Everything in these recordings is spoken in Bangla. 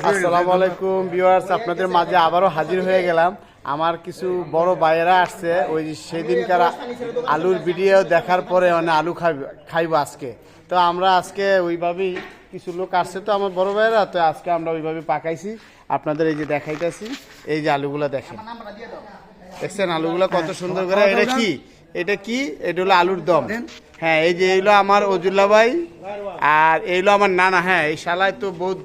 আসসালামু আলাইকুম ভিউয়ার্স, আপনাদের মাঝে আবারও হাজির হয়ে গেলাম। আমার কিছু বড় ভাইয়েরা আসছে, ওই সেদিনকার আলুর ভিডিও দেখার পরে মানে আলু খাইব আজকে। তো আমরা আজকে ওইভাবেই কিছু লোক আসছে, তো আমার বড় ভাইয়েরা, তো আজকে আমরা ওইভাবে পাকাইছি। আপনাদের এই যে দেখাইতেছি, এই যে আলুগুলা দেখেন, দেখছেন আলুগুলা কত সুন্দর করে। এটা কি এটা হলো আলুর দম। হ্যাঁ, এই যে এইগুলো আমার অজুল্লা ভাই, আর এইগুলো আমার নানা। হ্যাঁ, এই শালায় তো বহুত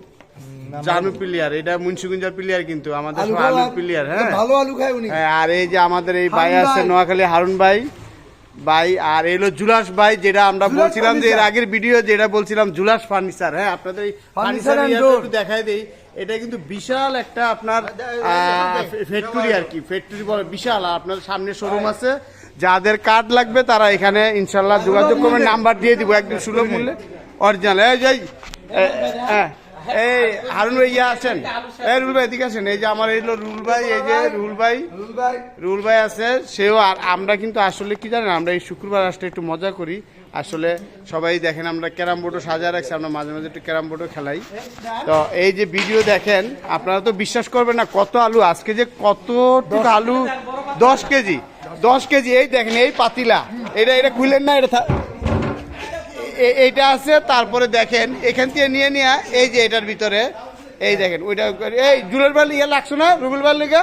জানু প্লেয়ার, এটা মুন্সিগঞ্জের প্লেয়ার, কিন্তু আমাদের সব আলুর প্লেয়ার। হ্যাঁ, ভালো আলু খায় উনি। হ্যাঁ, আর এই যে আমাদের এই ভাই আছে নোয়াখালী হারুন ভাই, আর এলো জুলাস ভাই, যেটা আমরা বলছিলাম যে এর আগের ভিডিও যেটা বলছিলাম জুলাস ফার্নিচার। হ্যাঁ, আপনাদের এই ফার্নিচার একটু দেখাই দেই। এটা কিন্তু বিশাল একটা আপনার ফ্যাক্টরি আর কি, ফ্যাক্টরি বলে বিশাল। আপনার সামনে শোরুম আছে, যাদের কার্ড লাগবে তারা এখানে ইনশাল্লাহ যোগাযোগ করবেন, নাম্বার দিয়ে দিব একদম সুলভ মূল্যে অরিজিনাল। এই হারুন ভাই আছেন, এই রুল ভাই এদিকে আছেন। এই যে আমার এইগুলো রুল ভাই, এই যে রুল ভাই আছে সেও। আর আমরা কিন্তু আসলে কি জানেন, আমরা এই শুক্রবার আসলে একটু মজা করি। আসলে সবাই দেখেন আমরা ক্যারাম বোর্ডও সাজা রাখছি, আমরা মাঝে মাঝে একটু ক্যারাম বোর্ডও খেলাই। তো এই যে ভিডিও দেখেন, আপনারা তো বিশ্বাস করবেন না কত আলু আজকে, যে কতটুকু আলু, 10 কেজি। এই দেখেন এই পাতিলা, এটা খুলেন না, এইটা আছে। তারপরে দেখেন এখান থেকে নিয়ে এই যে এটার ভিতরে এই দেখেন ওইটা, এই জুলের বার লিগা লাগছো না, রুবেল বার লিগা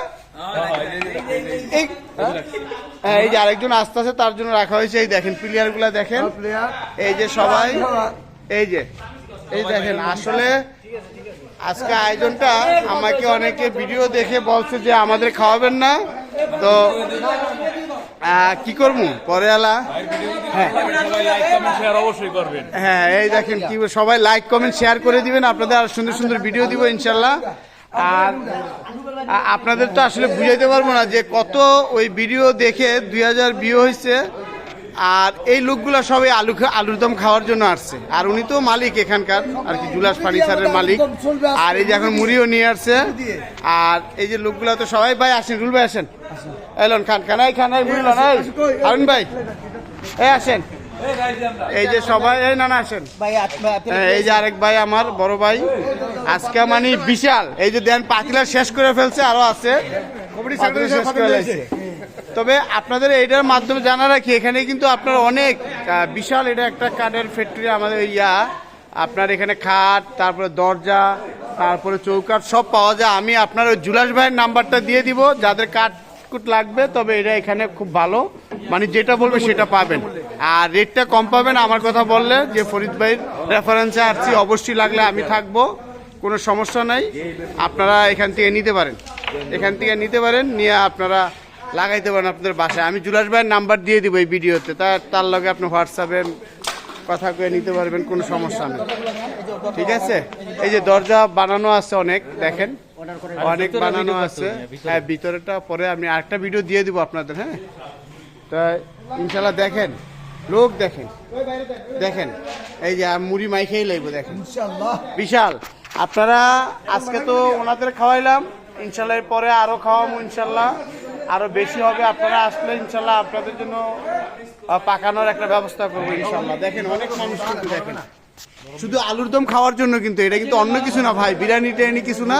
এই যে আরেকজন আসতে আছে, তার জন্য রাখা হয়েছে। এই দেখেন প্লেয়ার গুলা দেখেন, এই যে সবাই, এই দেখেন। আসলে আজকে আয়োজনটা আমাকে অনেকে ভিডিও দেখে বলছে যে আমাদের খাওয়াবেন না, তো কি করবো পরে আলা। হ্যাঁ, এই দেখেন কি সবাই লাইক কমেন্ট শেয়ার করে দিবেন, আপনাদের আর সুন্দর সুন্দর ভিডিও দিব ইনশাল্লাহ। আর আপনাদের তো আসলে বুঝাইতে পারবো না যে কত ওই ভিডিও দেখে 2000 ভিউ হয়েছে। আর এই লোকগুলো সবাই আলুর দম খাওয়ার জন্য আসছে, আর উনি তো মালিক এখানকার আর কি, জুলাস ফার্নিচারের মালিক। আর এই যে এখন মুড়িও নিয়ে আসছে। আর এই যে লোকগুলো তো সবাই, ভাই আসেন, রুল ভাই আসেন, এলন খানাই হারুন ভাই এই আসেন, এই যে সবাই, এই নানা আসেন, এই যে আরেক ভাই আমার বড় ভাই আজকে মানে বিশাল। এই যে দেন পাতিলা শেষ করে ফেলছে, আরো আছে শেষ করে ফেলছে। তবে আপনাদের এইটার মাধ্যমে জানা রাখি, এখানে কিন্তু আপনার অনেক বিশাল, এটা একটা কাঠের ফ্যাক্টরি আমাদের আপনার এখানে খাট, তারপরে দরজা, তারপরে চৌকাঠ সব পাওয়া যায়। আমি আপনার ওই জুলাস ভাইয়ের নাম্বারটা দিয়ে দিব, যাদের কাঠকুট লাগবে। তবে এটা এখানে খুব ভালো, মানে যেটা বলবে সেটা পাবেন, আর রেটটা কম পাবেন। আমার কথা বললে যে ফরিদ ভাইয়ের রেফারেন্সে আসছি, অবশ্যই লাগলে আমি থাকবো, কোনো সমস্যা নাই। আপনারা এখান থেকে নিতে পারেন, নিয়ে আপনারা লাগাইতে পারেন আপনাদের বাসায়। আমি জুলাস ভাইয়ের নাম্বার দিয়ে দিব এই ভিডিওতে, তার লগে আপনি হোয়াটসঅ্যাপে কথা কয়ে নিতে পারবেন, কোনো সমস্যা নেই, ঠিক আছে। এই যে দরজা বানানো আছে অনেক, দেখেন অনেক বানানো আছে। হ্যাঁ, ভিতরেটা পরে আমি আরেকটা ভিডিও দিয়ে দিব আপনাদের। হ্যাঁ, তা ইনশাল্লাহ দেখেন, লোক দেখেন এই যে মুড়ি মাইখেই লাগবে, দেখেন বিশাল। আপনারা আজকে তো ওনাদের খাওয়াইলাম, ইনশাল্লাহ এর পরে আরো খাওয়াবো, ইনশাল্লাহ আরো বেশি হবে। আপনারা আসলে ইনশাল্লাহ আপনাদের জন্য পাকানোর একটা ব্যবস্থা করবো ইনশাল্লাহ। দেখেন অনেক মানুষ কিন্তু, দেখেন শুধু আলুর দম খাওয়ার জন্য, কিন্তু এটা কিন্তু অন্য কিছু না ভাই, বিরিয়ানি টিরিয়ানি কিছু না,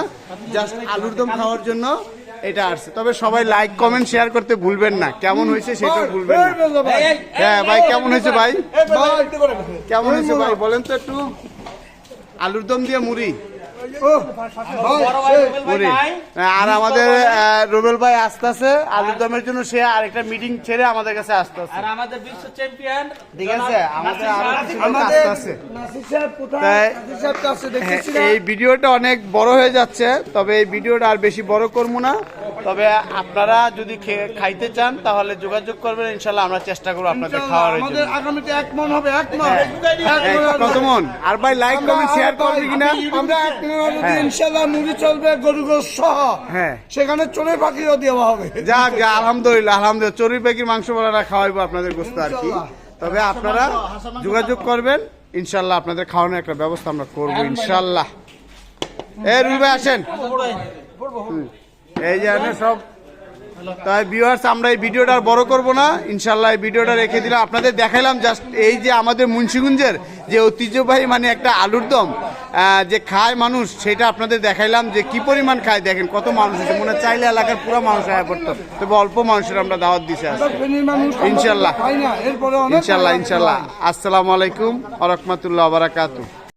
জাস্ট আলুর দম খাওয়ার জন্য এটা আসছে। তবে সবাই লাইক কমেন্ট শেয়ার করতে ভুলবেন না, কেমন হয়েছে সেটাও ভুলবেন না। হ্যাঁ ভাই, কেমন হয়েছে ভাই, কেমন হয়েছে ভাই বলেন তো একটু। আলুর দম দিয়ে মুড়ি, আর আমাদের রুবেল ভাই আসতেছে আলুর দমের জন্য, সে আরেকটা মিটিং ছেড়ে আমাদের কাছে আসতেছে। আর আমাদের বিশ্ব চ্যাম্পিয়ন, ঠিক আছে, এই ভিডিওটা অনেক বড় হয়ে যাচ্ছে, তবে এই ভিডিওটা আর বেশি বড় করবো না। তবে আপনারা যদি খাইতে চান তাহলে যোগাযোগ করবেন, ইনশাল্লাহ আমরা চেষ্টা করবো আপনাদের খাওয়ার জন্য। আগামীতে 1 মণ হবে, 1 মণ। কত মণ? আর ভাই লাইক কমেন্ট শেয়ার করবে কিনা? আমরা 1 মণ ইনশাল্লাহ মুড়ি চলবে, গরু গোশ সহ। হ্যাঁ, সেখানে চড়ুই পাখিও দেওয়া হবে। যাক, আলহামদুলিল্লাহ, চড়ুই পাখির মাংস বলারা খাওয়াইবো আপনাদের গোস্ত আর কি। তবে আপনারা যোগাযোগ করবেন, ইনশাল্লাহ আপনাদের খাওয়ানোর একটা ব্যবস্থা আমরা করবো ইনশাল্লাহ। এই রুল ভাই আসেন, এই যে সব। তাই ভিউয়ার্স, আমরা এই ভিডিওটা আর বড় করব না, ইনশাল্লাহ এই ভিডিওটা রেখে দিলাম। আপনাদের দেখাইলাম জাস্ট এই যে আমাদের মুন্সিগঞ্জের যে ঐতিহ্যবাহী মানে একটা আলুর দম, যে খায় মানুষ সেটা আপনাদের দেখাইলাম যে কি পরিমাণ খায়। দেখেন কত মানুষ আছে, মনে চাইলে এলাকার পুরো মানুষ আয়া পড়তো, তবে অল্প মানুষের আমরা দাওয়াত দিছি ইনশাল্লাহ। ইনশাল্লাহ। আসসালামু আলাইকুম ওয়া রাহমাতুল্লাহি ওয়া বারাকাতুহু।